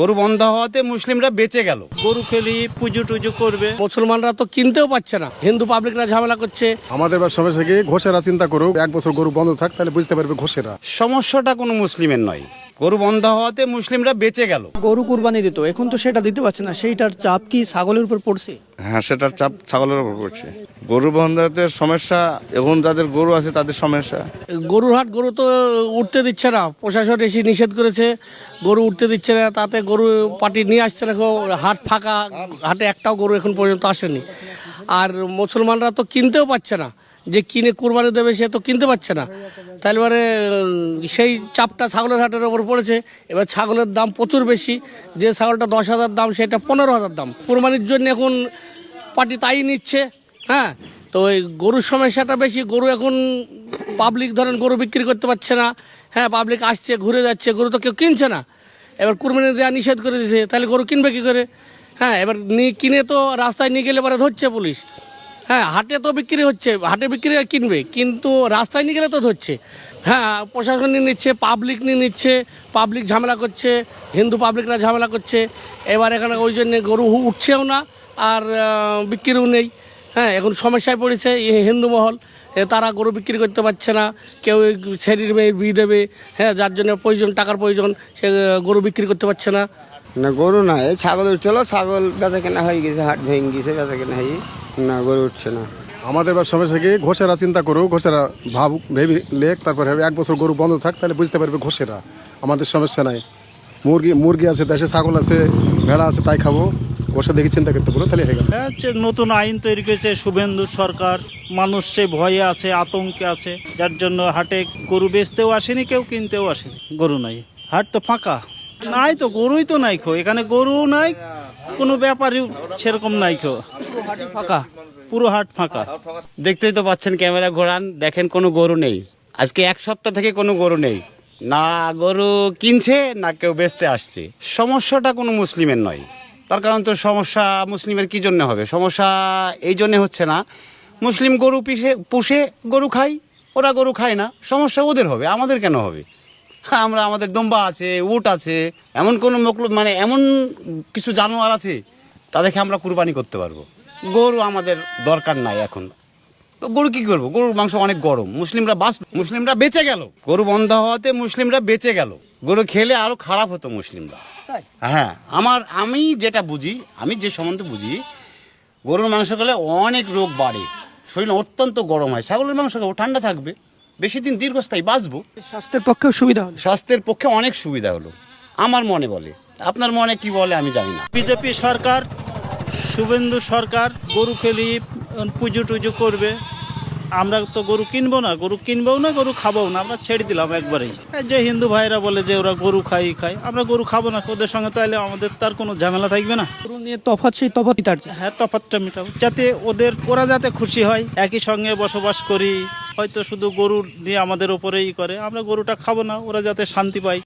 গরু বন্ধ হওয়াতে মুসলিমরা বেঁচে গেল। গরু খেলি পুজো টুজো করবে। মুসলমানরা তো কিনতেও পাচ্ছে না, হিন্দু পাবলিকরা ঝামেলা করছে। আমাদের বা সমস্যা কি, ঘোষেরা চিন্তা করুক, 1 বছর গরু বন্ধ থাক, তাহলে বুঝতে পারবে ঘোষেরা। সমস্যাটা কোনো মুসলিমের নয়, গরু বন্ধ হওয়াতে মুসলিমরা বেঁচে গেল। গরু কুরবানি দিত, এখন তো সেটা দিতে পারছে না, সেইটার চাপ কি ছাগলের উপর পড়ছে? হ্যাঁ, সেটার চাপ ছাগলের উপর পড়ছে। গরু বন্ধাদের সমস্যা, এখন যাদের গরু আছে তাদের সমস্যা। গরুর হাট, গরু তো উঠতে দিচ্ছে না, প্রশাসন এসে নিষেধ করেছে, গরু উঠতে দিচ্ছে না, তাতে গরু পার্টি নিয়ে আসছে না, হাট ফাঁকা, হাটে একটাও গরু এখন পর্যন্ত আসেনি। আর মুসলমানরা তো কিনতেও পাচ্ছে না, যে কিনে কুরবানি দেবে সে তো কিনতে পারছে না, তাহলে এবারে সেই চাপটা ছাগলের হাটের ওপর পড়েছে। এবার ছাগলের দাম প্রচুর বেশি, যে ছাগলটা 10,000 দাম সেটা 15,000 দাম। কুরবানির জন্য এখন পার্টি তাই নিচ্ছে। হ্যাঁ, তো ওই গরুর সমস্যাটা বেশি। গরু এখন পাবলিক ধরেন গরু বিক্রি করতে পারছে না। হ্যাঁ, পাবলিক আসছে ঘুরে যাচ্ছে, গরু তো কেউ কিনছে না। এবার কুরবানি দেওয়া নিষেধ করে দিয়েছে, তাহলে গরু কিনবে কী করে? হ্যাঁ, এবার কিনে তো রাস্তায় নিয়ে গেলে পরে ধরছে পুলিশ। হ্যাঁ, হাটে তো বিক্রি হচ্ছে, হাটে বিক্রি কিনবে, কিন্তু রাস্তায় নিয়ে গেলে তো ধরছে। হ্যাঁ, প্রশাসন নিয়ে নিচ্ছে, পাবলিক নিয়ে নিচ্ছে, পাবলিক ঝামেলা করছে, হিন্দু পাবলিকরা ঝামেলা করছে। এবার এখানে ওই জন্যে গরু উঠছেও না, আর বিক্রিও নেই। হ্যাঁ, এখন সমস্যায় পড়েছে হিন্দু মহল, তারা গরু বিক্রি করতে পারছে না। কেউ ছেলের মেয়ের বিয়ে দেবে, হ্যাঁ, যার জন্য প্রয়োজন, টাকার প্রয়োজন, সে গরু বিক্রি করতে পারছে না। না, গরু না, এই ছাগল উঠছিল, ছাগল বেচা কেনা হয়ে গেছে, হাট ভেঙে গেছে, বেচা কেনা হয়ে না, গরু উঠছে না। আমাদের বা সমস্যা কি, ঘোষেরা চিন্তা করুক, ঘোষেরা ভাবুক, ভেবে লেখ, তারপরে 1 বছর গরু বন্ধ থাক, তাহলে বুঝতে পারবে ঘোষেরা। আমাদের সমস্যা নাই, মুরগি আছে দেশে, ছাগল আছে, ভেড়া আছে, তাই খাবো। ঘোষা দেখে চিন্তা করতে পারো, তাহলে হয়ে গেল। নতুন আইন তৈরি করেছে শুভেন্দু সরকার, মানুষ সে ভয়ে আছে, আতঙ্কে আছে, যার জন্য হাটে গরু বেচতেও আসেনি, কেউ কিনতেও আসেনি। গরু নাই, হাট তো ফাঁকা, নাই তো, গরুই তো নাই খো, এখানে গরু নাই, কোনো ব্যাপারই সেরকম নাই খো, ফাঁকা, পুরো হাট ফাঁকা। দেখতেই তো পাচ্ছেন, ক্যামেরা ঘোরান, দেখেন কোনো গরু নেই। আজকে 1 সপ্তাহ থেকে কোনো গরু নেই, না গরু কিনছে না কেউ বেচতে আসছে। সমস্যাটা কোনো মুসলিমের নয়, তার কারণ তো সমস্যা মুসলিমের কি জন্য হবে? সমস্যা এই জন্যে হচ্ছে না, মুসলিম গরু পুষে গরু খাই, ওরা গরু খায় না, সমস্যা ওদের হবে, আমাদের কেন হবে? আমরা, আমাদের দম্বা আছে, উট আছে, এমন কোনো মানে এমন কিছু জানোয়ার আছে, তাদেরকে আমরা কুরবানি করতে পারবো। গরু আমাদের দরকার নাই এখন। গরু কি করবো? গরুর মাংস অনেক গরম, মুসলিমরা বেঁচে গেল। গরু বন্ধ হওয়াতে মুসলিমরা বেঁচে গেল। গরু খেলে আরো খারাপ হতো মুসলিমরা। হ্যাঁ, আমি যেটা বুঝি, আমি যে সম্বন্ধে বুঝি, গরুর মাংস খেলে অনেক রোগ বাড়ে, শরীর অত্যন্ত গরম হয়। ছাগলের মাংস খাবো, ঠান্ডা থাকবে, বেশি দিন দীর্ঘস্থায়ী বাঁচবো, স্বাস্থ্যের পক্ষেও সুবিধা হলো। স্বাস্থ্যের পক্ষে অনেক সুবিধা হলো, আমার মনে বলে। আপনার মনে কি বলে আমি জানি না। বিজেপি সরকার, শুভেন্দু সরকার গরু খেলি পুজো টুজো করবে। আমরা তো গরু কিনবো না, গরু কিনবও না, গরু খাবও না, আমরা ছেড়ে দিলাম একবারেই। যে হিন্দু ভাইরা বলে যে ওরা গরু খাই, আমরা গরু খাবো না ওদের সঙ্গে, তাহলে আমাদের তার কোনো ঝামেলা থাকবে না। গরু নিয়ে তফাৎ, সেই তফাৎ মিটার। হ্যাঁ, তফাৎটা মেটাবো, যাতে ওরা যাতে খুশি হয়, একই সঙ্গে বসবাস করি। হয়তো শুধু গরু নিয়ে আমাদের ওপরেই করে, আমরা গরুটা খাবো না, ওরা যাতে শান্তি পায়।